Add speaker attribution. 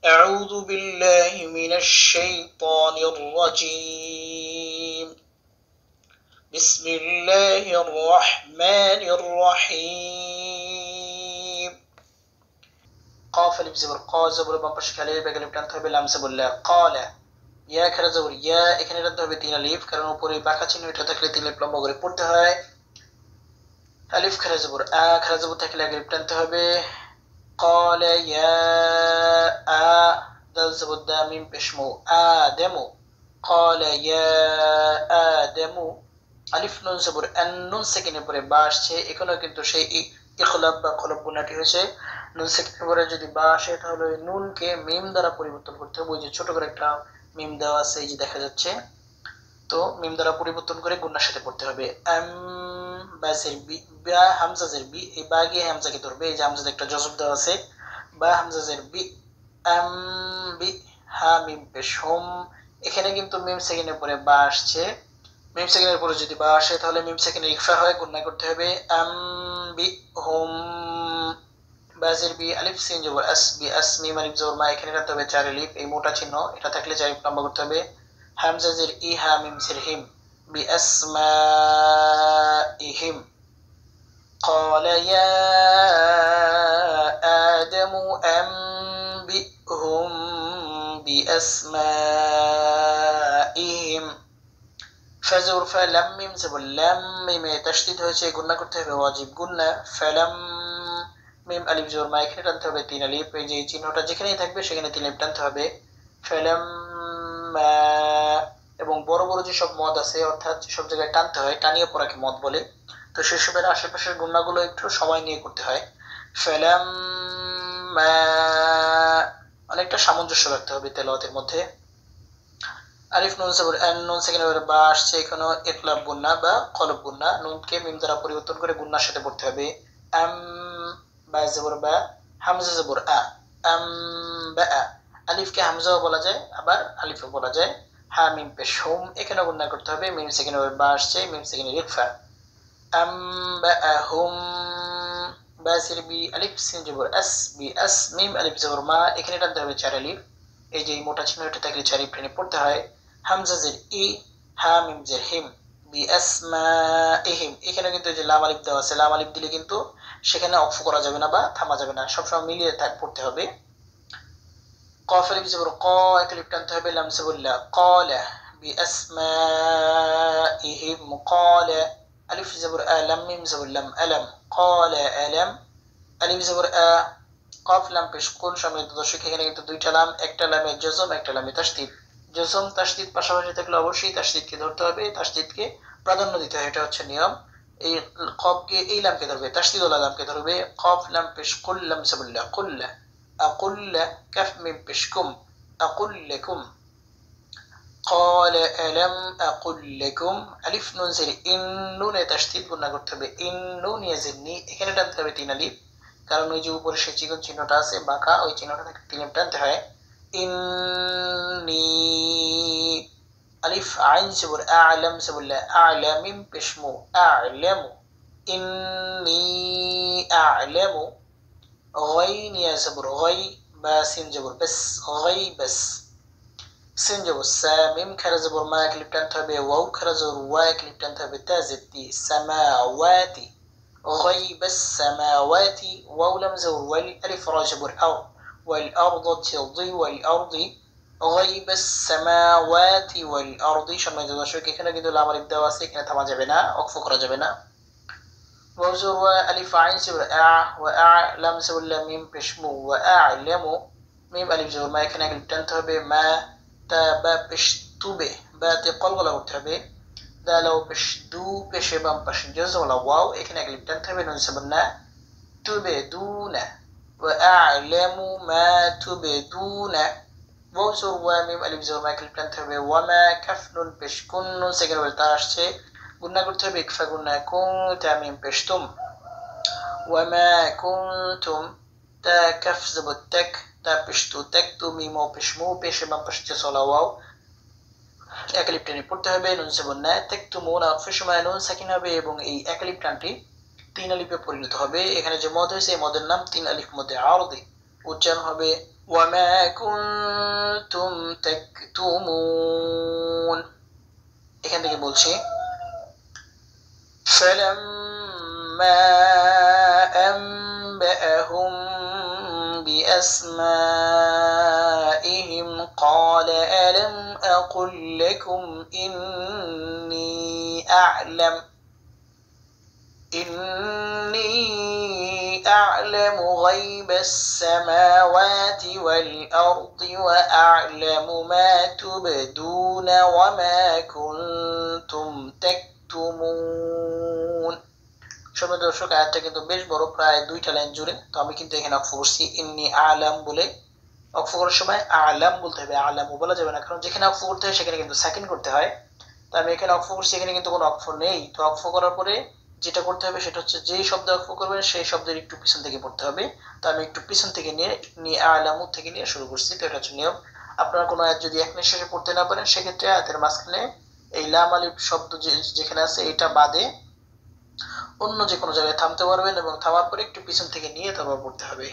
Speaker 1: أعوذ بالله من الشيطان الرجيم بسم الله الرحمن الرحيم قاف ألف زبر قا زبر বাম পাশে খালি বেগলে টানতে হবে লাম জবর লা قال ইয়া খারা জবর ইয়া এখানে টানতে হবে তিন আলিফ কারণ উপরে বাঁকা চিহ্ন এটা থাকলে তিন আলিফ লম্বা করে পড়তে হয় আলিফ খারা জবর খারা জবর থাকলে আগে টানতে হবে قال يا دال زبر دا ميم بشمو آدم قال يا آدم আলিফ নুন জবর আন নুন সেকেন্ডের পরে বা আসছে এখানেও কিন্তু সেই ইখলাব বা খলব গুণাটি হয়েছে নুন সেকেন্ডের পরে যদি বা আসে তাহলে ওই নুনকে মিম দ্বারা পরিবর্তন করতে হবে ওই যে ছোট করে একটা মিম দেওয়া আছে এই যে দেখা যাচ্ছে তো মিম দ্বারা পরিবর্তন করে গুণার সাথে পড়তে হবে বাসের বি বা হামজাজের বি এই বা গিয়ে হামজাকে ধরবে এই যে হামজাতে একটা জজম দেওয়া আছে বা হামজাজের বি বি হা মিম পেশ হোম এখানে কিন্তু মিম সেকেন্ডের পরে বা আসছে মিম সেকেন্ডের পরে যদি বা আসে তাহলে মিম সেকেন্ডের ইকফা হয় গুণনা করতে হবে বি হোম বাজের বি আলিফ সিন জবর আস বি আস মিম আলিফ জবর মা এখানে রাখতে হবে চার আলিফ এই মোটা চিহ্ন এটা থাকলে চার আলিফ লম্বা করতে হবে হামজাজের ই হা মিম সির হিম বি আসমাইহিম قال يا آدم أنبئهم بأسمائهم فزور فلم মিম জবর লাম মিমে তাশদীদ হয়েছে গুণনা করতে হবে ওয়াজিব গুণনা ফালাম মিম আলিফ জবর মা এখানে টানতে হবে তিন আলিফ এই যে চিহ্নটা যেখানেই থাকবে সেখানে তিন আলিফ টানতে হবে ফালাম এবং বড় বড় যে সব মদ আছে অর্থাৎ সব জায়গায় টানতে হয় টানিয়ে পড়াকে মদ বলে তো সেসবের আশেপাশের গুণাগুলো একটু সময় নিয়ে করতে হয় ফালাম অনেকটা সামঞ্জস্য রাখতে হবে তেলাওয়াতের মধ্যে আলিফ নুন জবর আন নুন সেকেন্ডের বা আসছে এখানে ইকলাব গুন্না বা কলব গুন্না নুনকে মিম দ্বারা পরিবর্তন করে গুন্নার সাথে পড়তে হবে আম বা জবর বা হামজা জবর আ আম বা আলিফকে হামজাও বলা যায় আবার আলিফও বলা যায় হা মিম পেশ হুম এখানে গুন্না করতে হবে মিম সেকেন্ডের বা আসছে মিম সেকেন্ডের ইকফা আম বা হুম বাসির বি আলিফ সিন জবর আস বি আস মিম আলিফ জবর মা এখানে টানতে হবে চার আলিফ এই যে মোটা চিহ্ন এটা থাকলে চার আলিফ টেনে পড়তে হয় হামজাজের ই হা মিম জের হিম বি আসমাইহিম এখানে কিন্তু যে লাম আলিফ দেওয়া আছে লাম আলিফ দিলে কিন্তু সেখানে অক্ফ করা যাবে না বা থামা যাবে না সবসময় মিলিয়ে পড়তে হবে কফ আলিফ জবর ক এক আলিফ টানতে হবে লাম জবর লা ক্বালা বি আসমাইহিম ক্বালা আলিফ জবর আ লাম মিম জবর লাম আলাম ক্বালা আলাম আলিফ জবর আ কফ লাম পেশ কুল সম্মিলিত দর্শক এখানে কিন্তু দুইটা লাম একটা লামে জজম একটা লামে তাসদীদ জজম তাসদীদ পাশাপাশি থাকলে অবশ্যই তাসদীদকে ধরতে হবে তাসদীদকে প্রাধান্য দিতে হয় এটা হচ্ছে নিয়ম এই কফকে এই লামকে ধরবে তাসদীদ ওয়ালা লামকে ধরবে কফ লাম পেশ কুল লাম সাবুল্লাহ কুল্লা আকুল্লা কাফ মিম পেশ কুম আকুল লাকুম قال ألم أقل لكم ألف نون زير إن نون تشديد গুণা করতে হবে ইন নুন ইয়াজিনি এখানে টানতে হবে তিন আলিফ কারণ ওই যে উপরে সেই চিকন চিহ্নটা আছে বাঁকা ওই চিহ্নটা থেকে তিন আলিফ টানতে হয় ইন্নি আলিফ আইন জবর আ'লাম জবরলা আ'লামিম পেশমু আ'লামু ইন্নি আ'লামু غين يا زبر غي با سين جبر بس غي بس سين جبر ساميم كرا زبر ما كليب تنتهى به واو كرا زبر وا كليب تنتهى بتازتي سماواتي غيب السماوات واو لم زور والألف راجبر أو والأرض تضي والأرض غيب السماوات والأرض شما يدو شو كنا كده العمل الدواسي كنا تما جبنا أكفو كرا جبنا وزور وألف عين سبر وأعلم سبر لميم بشمو وأعلم ميم ألف زور ما كنا قلب تنتهى بما تابا بشتو به باتقل ولا بتهبه دا لو بشدو بشبام بشجز ولا واو إكنا قلب تنتهى نون سبرنا تبدون وأعلم ما تبدون وزور وميم ألف زور ما قلب تنتهى وما كفن بشكن سجن والتاشتي قلنا قلت بك فقلنا كنت من بشتم وما كنتم تا كف زبتك تا بشتو تكتو ميمو بشمو بشبام بشجز ولا واو এক আলিফ টেনে পড়তে হবে নুন সাবন না তাকতুমুনা অফের সময় নুন সাকিন হবে এবং এই এক আলিফ টানটি তিন আলিফে পরিণত হবে এখানে যে মদ হয়েছে এই মদের নাম তিন আলিফ মধ্যে আরদি উচ্চারণ হবে وما كنتم تكتمون এখান থেকে বলছি فلما أنبأهم بأسمائهم قال ألم أقل لكم إني أعلم غيب السماوات والأرض وأعلم ما تبدون وما كنتم تكتمون সম্মানিত দর্শক আয়াতটা কিন্তু বেশ বড়, প্রায় 2টা লাইন জুড়ে। তো আমি কিন্তু এখানে অক্ফ করছি ইন্নী আলাম বলে। অক্ফ করার সময় আলাম বলতে হবে, আলামু বলা যাবে না, কারণ যেখানে অক্ফ করতে হয় সেখানে কিন্তু সাকিন করতে হয়। তো আমি এখানে অক্ফ করছি, এখানে কিন্তু কোনো অক্ফ নেই। তো অক্ফ করার পরে যেটা করতে হবে সেটা হচ্ছে যেই শব্দে অক্ফ করবেন সেই শব্দের একটু পিছন থেকে পড়তে হবে। তো আমি একটু পিছন থেকে নিয়ে আলামু থেকে নিয়ে শুরু করছি। তো এটা হচ্ছে নিয়ম। আপনারা কোনো আয়াত যদি এক নিঃশ্বাসে পড়তে না পারেন সেক্ষেত্রে আয়াতের মাঝখানে এই লাম আলিফ শব্দ যেখানে আছে এটা বাদে অন্য যে কোনো জায়গায় থামতে পারবেন এবং থামার পরে একটু পিছন থেকে নিয়ে তারপর পড়তে হবে।